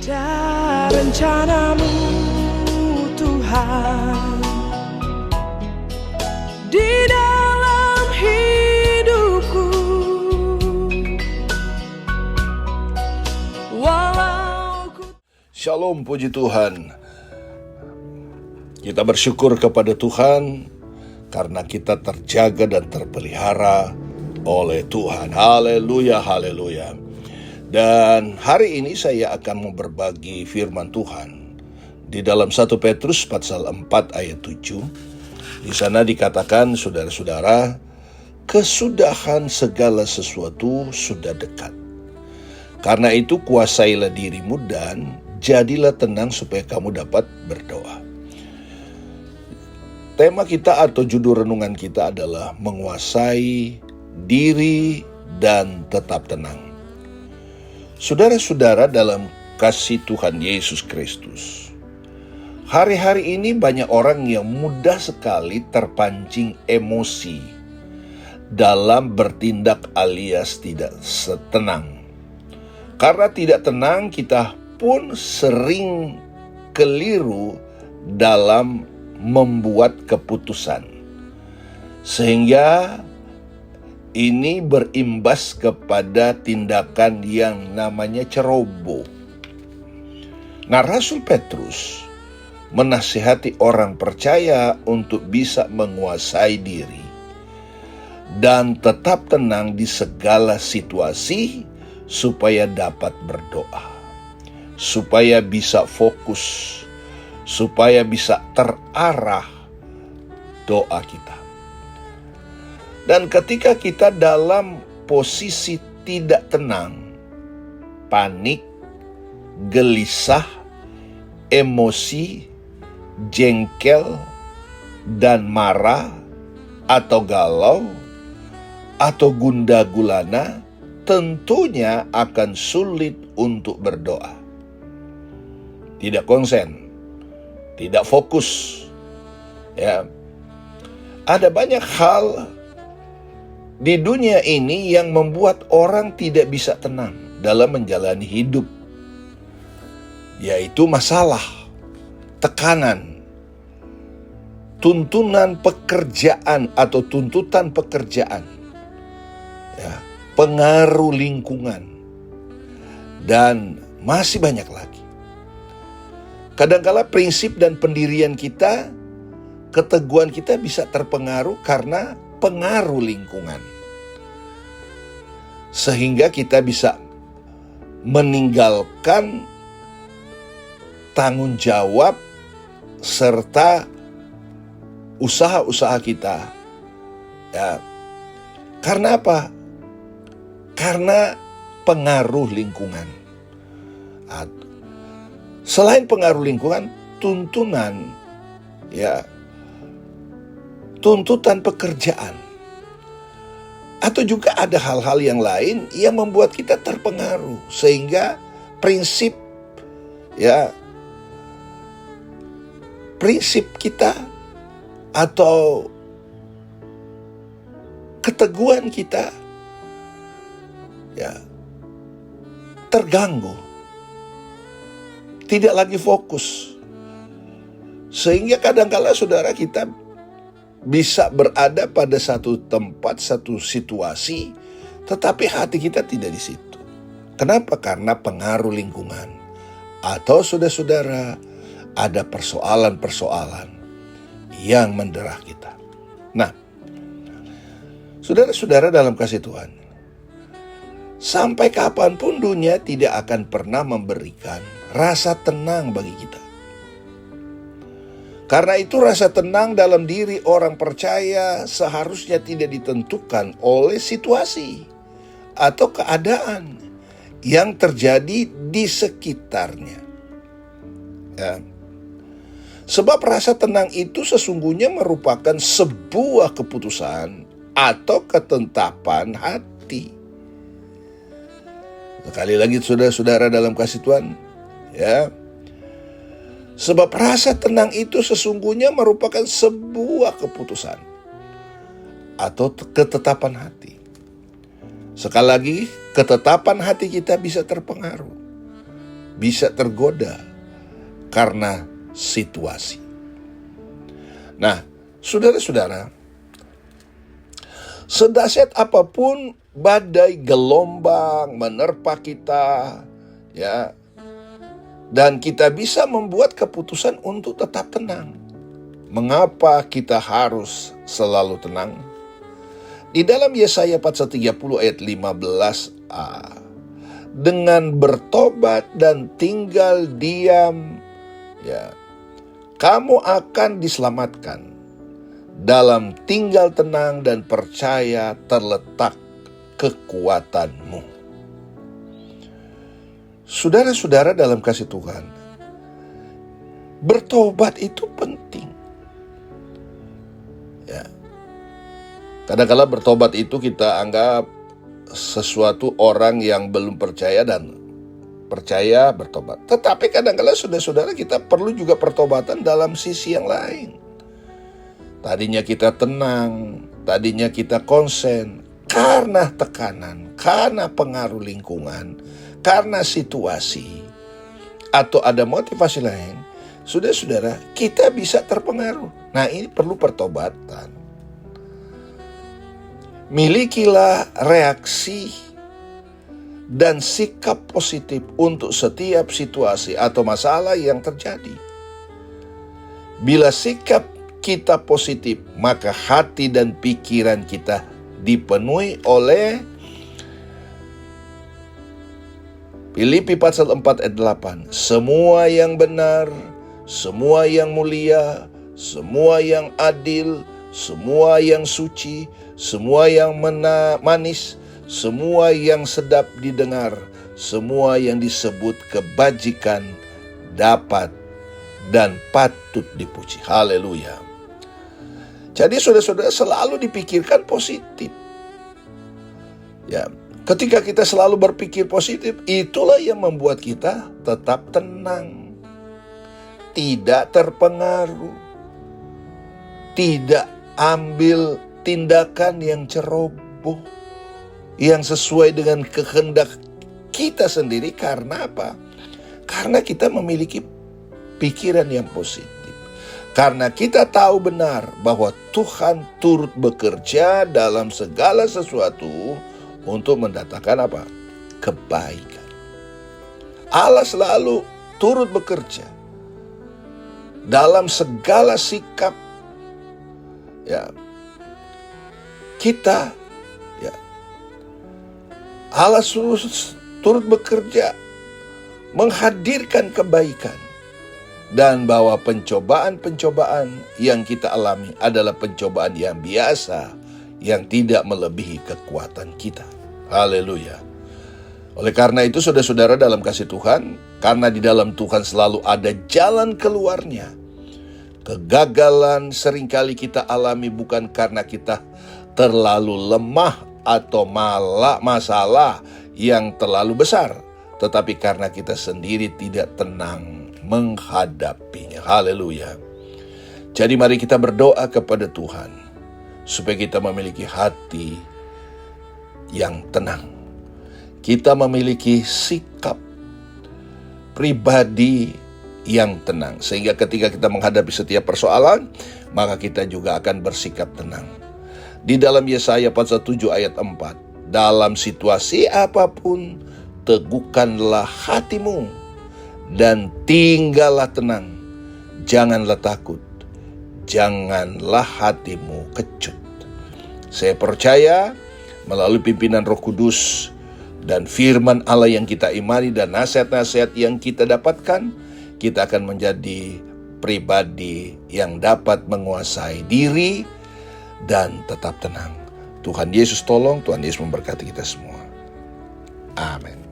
Ada rencanamu Tuhan di dalam hidupku, walau ku... Shalom, puji Tuhan. Kita bersyukur kepada Tuhan karena kita terjaga dan terpelihara oleh Tuhan. Haleluya, haleluya. Dan hari ini saya akan mau berbagi firman Tuhan di dalam 1 Petrus pasal 4 ayat 7. Di sana dikatakan, saudara-saudara, kesudahan segala sesuatu sudah dekat. Karena itu kuasailah dirimu dan jadilah tenang supaya kamu dapat berdoa. Tema kita atau judul renungan kita adalah menguasai diri dan tetap tenang. Saudara-saudara dalam kasih Tuhan Yesus Kristus, hari-hari ini banyak orang yang mudah sekali terpancing emosi dalam bertindak alias tidak tenang. Karena tidak tenang, kita pun sering keliru dalam membuat keputusan. Sehingga ini berimbas kepada tindakan yang namanya ceroboh. Nah, Rasul Petrus menasihati orang percaya untuk bisa menguasai diri dan tetap tenang di segala situasi supaya dapat berdoa, supaya bisa fokus, supaya bisa terarah doa kita. Dan ketika kita dalam posisi tidak tenang, panik, gelisah, emosi, jengkel, dan marah, atau galau, atau gundah gulana, tentunya akan sulit untuk berdoa. Tidak konsen, tidak fokus. Ya, ada banyak hal di dunia ini yang membuat orang tidak bisa tenang dalam menjalani hidup, yaitu masalah, tekanan, tuntunan pekerjaan atau tuntutan pekerjaan, ya, pengaruh lingkungan, dan masih banyak lagi. Kadangkala prinsip dan pendirian kita, keteguhan kita bisa terpengaruh karena pengaruh lingkungan. Sehingga kita bisa meninggalkan tanggung jawab serta usaha-usaha kita. Ya. Karena apa? Karena pengaruh lingkungan. Selain pengaruh lingkungan, tuntunan, ya, tuntutan pekerjaan, atau juga ada hal-hal yang lain yang membuat kita terpengaruh, sehingga prinsip, ya, prinsip kita atau keteguhan kita, ya, terganggu, tidak lagi fokus, sehingga kadangkala saudara kita bisa berada pada satu tempat, satu situasi, tetapi hati kita tidak di situ. Kenapa? Karena pengaruh lingkungan. Atau saudara-saudara, ada persoalan-persoalan yang mendera kita. Nah, saudara-saudara dalam kasih Tuhan, sampai kapanpun dunia tidak akan pernah memberikan rasa tenang bagi kita. Karena itu rasa tenang dalam diri orang percaya seharusnya tidak ditentukan oleh situasi atau keadaan yang terjadi di sekitarnya. Ya. Sebab rasa tenang itu sesungguhnya merupakan sebuah keputusan atau ketetapan hati. Sekali lagi saudara-saudara dalam kasih Tuhan, ya. Sebab rasa tenang itu sesungguhnya merupakan sebuah keputusan atau ketetapan hati. Sekali lagi, ketetapan hati kita bisa terpengaruh bisa tergoda karena situasi. Nah, saudara-saudara, sedahsyat apapun badai gelombang menerpa kita, ya, dan kita bisa membuat keputusan untuk tetap tenang. Mengapa kita harus selalu tenang? Di dalam Yesaya 41:30 ayat 15a, dengan bertobat dan tinggal diam, ya, kamu akan diselamatkan. Dalam tinggal tenang dan percaya terletak kekuatanmu. Saudara-saudara dalam kasih Tuhan, bertobat itu penting. Ya. Kadang-kadang bertobat itu kita anggap sesuatu orang yang belum percaya dan percaya bertobat. Tetapi kadang-kadang saudara-saudara kita perlu juga pertobatan dalam sisi yang lain. Tadinya kita tenang, tadinya kita konsen, karena tekanan, karena pengaruh lingkungan, karena situasi, atau ada motivasi lain, saudara-saudara, kita bisa terpengaruh. Nah, ini perlu pertobatan. Milikilah reaksi dan sikap positif untuk setiap situasi atau masalah yang terjadi. Bila sikap kita positif, maka hati dan pikiran kita dipenuhi oleh Filipi pasal 4 ayat 8. Semua yang benar, semua yang mulia, semua yang adil, semua yang suci, semua yang manis, semua yang sedap didengar, semua yang disebut kebajikan dapat dan patut dipuji. Haleluya. Jadi saudara-saudara selalu dipikirkan positif. Ya, ketika kita selalu berpikir positif, itulah yang membuat kita tetap tenang, tidak terpengaruh, tidak ambil tindakan yang ceroboh, yang sesuai dengan kehendak kita sendiri. Karena apa? Karena kita memiliki pikiran yang positif. Karena kita tahu benar bahwa Tuhan turut bekerja dalam segala sesuatu untuk mendatangkan apa? Kebaikan. Allah selalu turut bekerja dalam segala sikap, ya, kita, ya, Allah turut bekerja menghadirkan kebaikan. Dan bahwa pencobaan-pencobaan yang kita alami adalah pencobaan yang biasa, yang tidak melebihi kekuatan kita. Haleluya. Oleh karena itu saudara-saudara dalam kasih Tuhan, karena di dalam Tuhan selalu ada jalan keluarnya. Kegagalan seringkali kita alami bukan karena kita terlalu lemah atau masalah yang terlalu besar, tetapi karena kita sendiri tidak tenang menghadapinya. Haleluya. Jadi mari kita berdoa kepada Tuhan supaya kita memiliki hati yang tenang. Kita memiliki sikap pribadi yang tenang, sehingga ketika kita menghadapi setiap persoalan, maka kita juga akan bersikap tenang. Di dalam Yesaya pasal 7 ayat 4, dalam situasi apapun teguhkanlah hatimu dan tinggallah tenang, janganlah takut, janganlah hatimu kecut. Saya percaya melalui pimpinan Roh Kudus dan firman Allah yang kita imani dan nasihat-nasihat yang kita dapatkan, kita akan menjadi pribadi yang dapat menguasai diri dan tetap tenang. Tuhan Yesus tolong, Tuhan Yesus memberkati kita semua. Amin.